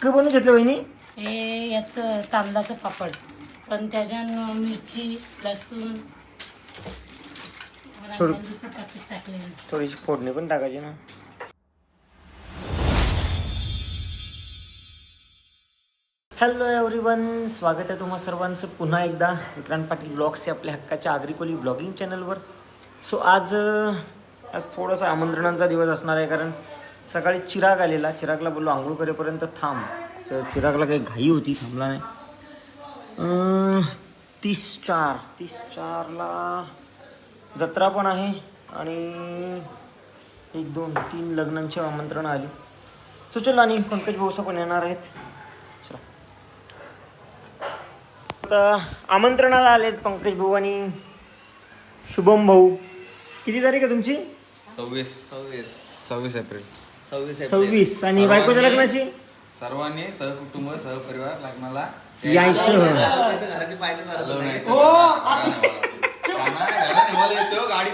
काय बनवून घेतलं वहिनी? हे याचं तांदळाचं पापड, पण त्याच्यानं मिरची लसूण रांगोळीचं पाकीट टाकले. थोडीशी फोडणी पण टाकायची ना. हॅलो एव्हरीवन, स्वागत आहे तुम्हा सर्वांचं पुन्हा एकदा विक्रांत पाटील ब्लॉग्स या आपल्या हक्काच्या आग्रिकोली ब्लॉगिंग चॅनलवर. सो आज थोडंसं आमंत्रणाचा दिवस असणार आहे, कारण सकाळी चिराग आलेला. चिरागला बोललो आंघोळ करेपर्यंत थांब, तर चिरागला काही घाई होती, थांबला नाही. 30-4ला जत्रा पण आहे आणि 1, 2, 3 लग्नांची आमंत्रणं आली. सो चला, आणि पंकज भाऊसा पण येणार आहेत. चला, आता आमंत्रणाला आलेत पंकज भाऊ आणि शुभम भाऊ. किती तारीख आहे तुमची? 26 एप्रिल. 26. आणि बायकोच्या लग्नाची? सर्वांनी सहकुटुंब सहपरिवार लग्नाला यायचं. गाडी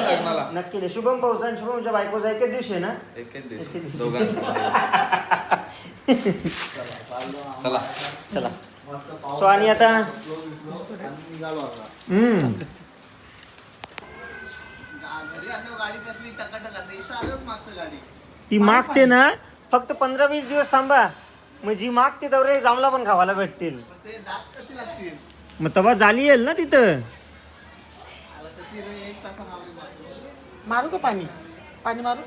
लग्नाला नक्की. शुभम भाऊचा आणि शुभमच्या बायकोचा एकच दिवशी आहे ना? एकच दिवस दोघांचं. चला चला. सो आणि आता ती मागते ना, फक्त 15-20 दिवस थांबा, मग जी मागते तेवढे जांभला पण खावायला भेटतील. मग तेव्हा झाली येईल ना तिथं. मारू का पाणी? पाणी मारू?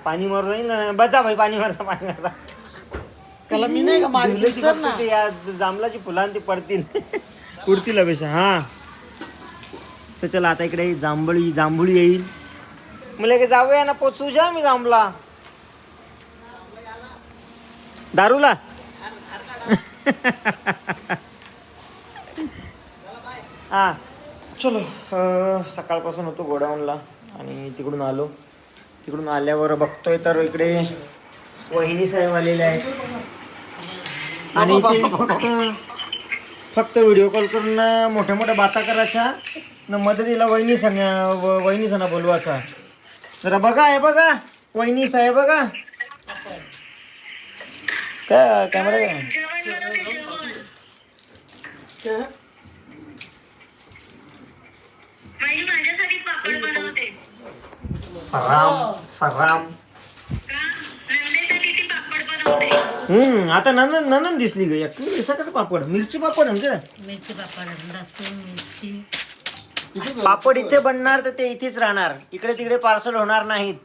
पाणी मारू जाईल ना. बचा भाई, पाणी मारता. त्याला मी नाही का मारली तर ना. ते या जांभलाची फुलं ती पडतील, उडतील अपेक्षा. हा, तर चला आता इकडे जांभुळी येईल. मला की जाऊया ना, पोचू जा मी जांभला दारूला. हा चलो. सकाळपासून होतो गोडाऊनला आणि तिकडून आलो. तिकडून आल्यावर बघतोय तर इकडे वहिनी साहेब आलेले आहेत आणि ते फक्त व्हिडिओ कॉल करून मोठ्या मोठ्या बाता करायच्या न मदतीला वहिनी सणा बोलवायचा. जरा बघा, हे बघा वहिनी साहेब, बघा काय कॅमेरा सराम. आता ननन दिसली ग. कसं पापड? मिरची पापड आमचं. मिरची पापड, लसूण मिरची पापड इथे बनणार तर ते इथेच राहणार, इकडे तिकडे पार्सल होणार नाहीत.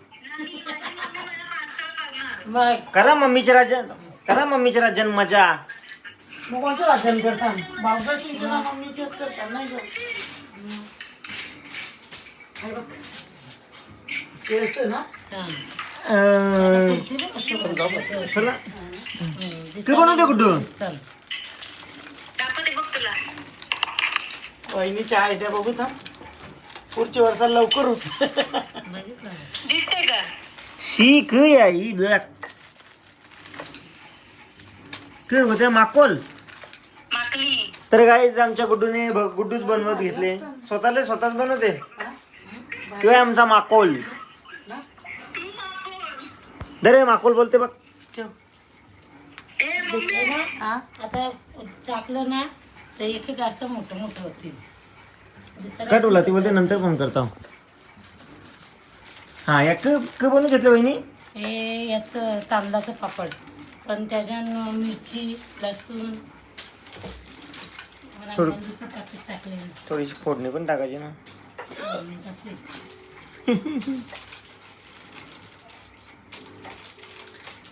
मग करा मम्मीच्या राज्यात मजा. मग कोणतं वाचन करता? बाबा शिंचना मम्मीचेच करता नाही का? तेच ना. चला, ते बनवते कुठं? चल वहिनीच्या आयडिया बघू ना, पुढच्या वर्षाला लवकर होत. बघितलं. शिक आई ब्लॅक काय होत्या माकोल. तर गाईज आमच्या गुड्डूच बनवत घेतले, स्वतःच बनवते. किंवा आमचा माकोल. दरे माकोल बोलते बघ. आता टाकलं ना तर एक जास्त मोठं होतील. कट होला ती बोलते नंतर फोन करता. हा, या बनवून घेतलं वहिनी? हे याचं तांदळाचं पापड, पण त्याच्यानं मिरची लसूण रांगोळीचं पाकीट टाकले. थोडीशी फोडणी पण टाकायची ना.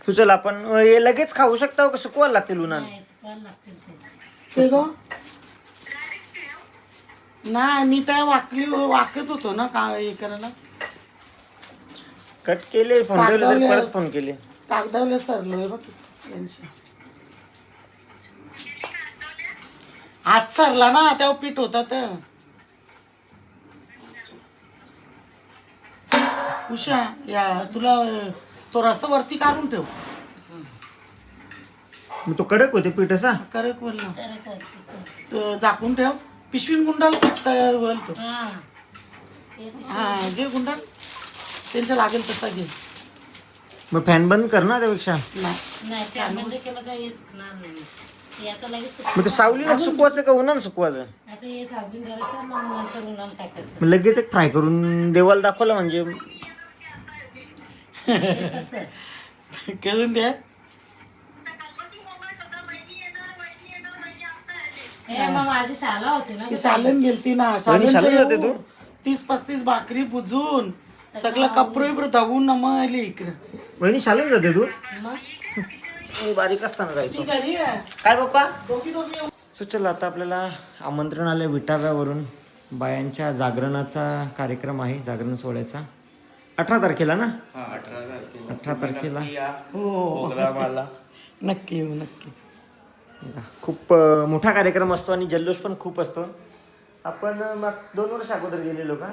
तू चल, आपण हे लगेच खाऊ शकता का सुकवायला लागतील उन्हात? नाही, सुकवायला लागतील ते ग नाही, मी त्या वाकत होतो ना का हे करायला. कट केले, फोन ठेवले तरी परत फोन केले. कागदावले सरलोय बघ यांची. हात सरला ना, तेव्हा पीठ होता तर. उषा, या तुला तो रस वरती काढून ठेव. मग तो कडक होते पीठ असा. करक बोलला तर तो झाकून ठेव. पिशवीन गुंडाला पीठ बोलतो. हा हा, घे गुंडाल. त्यांच्या लागेल तसा घे. मग फॅन बंद कर ना त्यापेक्षा. नाही त्यामध्ये केलं तर हेच होणार नाही. हे आता लगेच मग ते सावलीला सुकवायचं का उन्हानं सुकवायचं? आता हे साबण करायचं मग नंतर उन्हाळ्यात टाकायचं. मग लगेच एक फ्राय करून देवाला दाखवलं म्हणजे. हे कसं कळून द्या. हे मग माझी शाळा होती ना ती शालन गेलती ना. शालन जाते तू? 30-35 भाकरी बुजून सगळं कपडे बिपडे धुवून ना मग आली इकडे. वहिनी शाळेत जाते तू? मग मी बारीक असताना जायचो. ती घरी आहे. काय पप्पा? दोघी येऊ. सो चला आता आपल्याला आमंत्रण आलं विटाव्यावरून. बायांच्या जागरणाचा कार्यक्रम आहे, जागरण सोहळ्याचा 18 तारखेला ना. 18 तारखेला हो नक्की येऊ नक्की. खूप मोठा कार्यक्रम असतो आणि जल्लोष पण खूप असतो. आपण 2 वर्ष अगोदर गेलेलो का,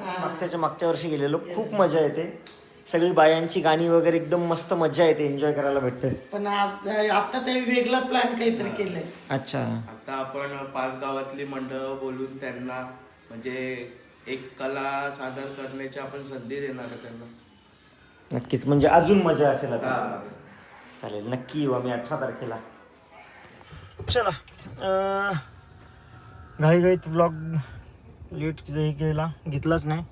मागच्या वर्षी गेलेलो. खूप मजा येते. सगळी बायांची गाणी वगैरे एकदम मस्त मजा येते, एन्जॉय करायला भेटते. पण आज आता ते वेगळा प्लॅन काहीतरी केलंय. अच्छा. आता आपण 5 गावातली मंडळ बोलून त्यांना म्हणजे एक कला सादर करण्याची आपण संधी देणार आहे त्यांना. नक्कीच, म्हणजे अजून मजा असेल आता. चालेल, नक्की येऊ आम्ही 18 तारखेला. चला घाईघाईत ब्लॉग लेट गेला, घेतलाच नाही.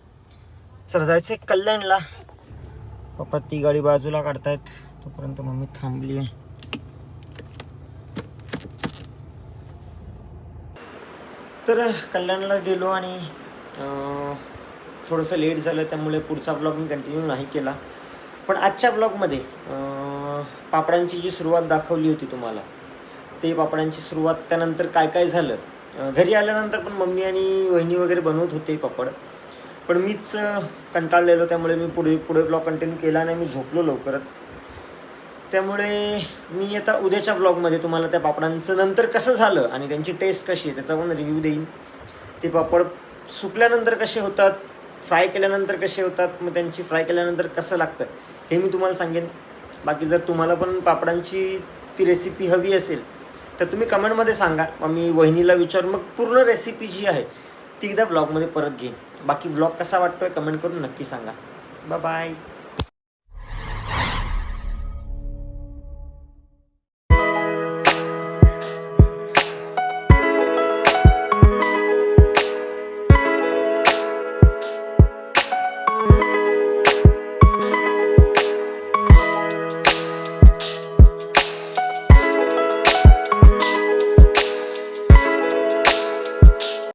चला जायचं आहे कल्याणला. पप्पा ती गाडी बाजूला काढतायत, तोपर्यंत मम्मी थांबली आहे. तर कल्याणला गेलो आणि थोडंसं लेट झालं, त्यामुळे पुढचा ब्लॉग मी कंटिन्यू नाही केला. पण आजच्या ब्लॉगमध्ये पापडांची जी सुरुवात दाखवली होती तुम्हाला, ते पापडांची सुरुवात, त्यानंतर काय काय झालं. घरी आल्यानंतर पण मम्मी आणि वहिनी वगैरे बनवत होते पापड, पण मीच कंटाळलेलो, त्यामुळे मी पुढे ब्लॉग कंटिन्यू केला नाही. मी झोपलो लवकरच. त्यामुळे मी आता उद्याच्या ब्लॉगमध्ये तुम्हाला त्या पापडांचं नंतर कसं झालं आणि त्यांची टेस्ट कशी आहे त्याचा पण रिव्ह्यू देईन. ते पापड सुकल्यानंतर कसे होतात, फ्राय केल्यानंतर कसे होतात, मग त्यांची फ्राय केल्यानंतर कसं लागतं हे मी तुम्हाला सांगेन. बाकी जर तुम्हाला पण पापडांची ती रेसिपी हवी असेल तर तुम्ही कमेंटमध्ये सांगा, मग मी वहिनीला विचारून मग पूर्ण रेसिपी जी आहे ती एकदा ब्लॉगमध्ये परत घेईन. बाकी ब्लॉग कसा वाटतोय कमेंट करून नक्की सांगा. Bye bye.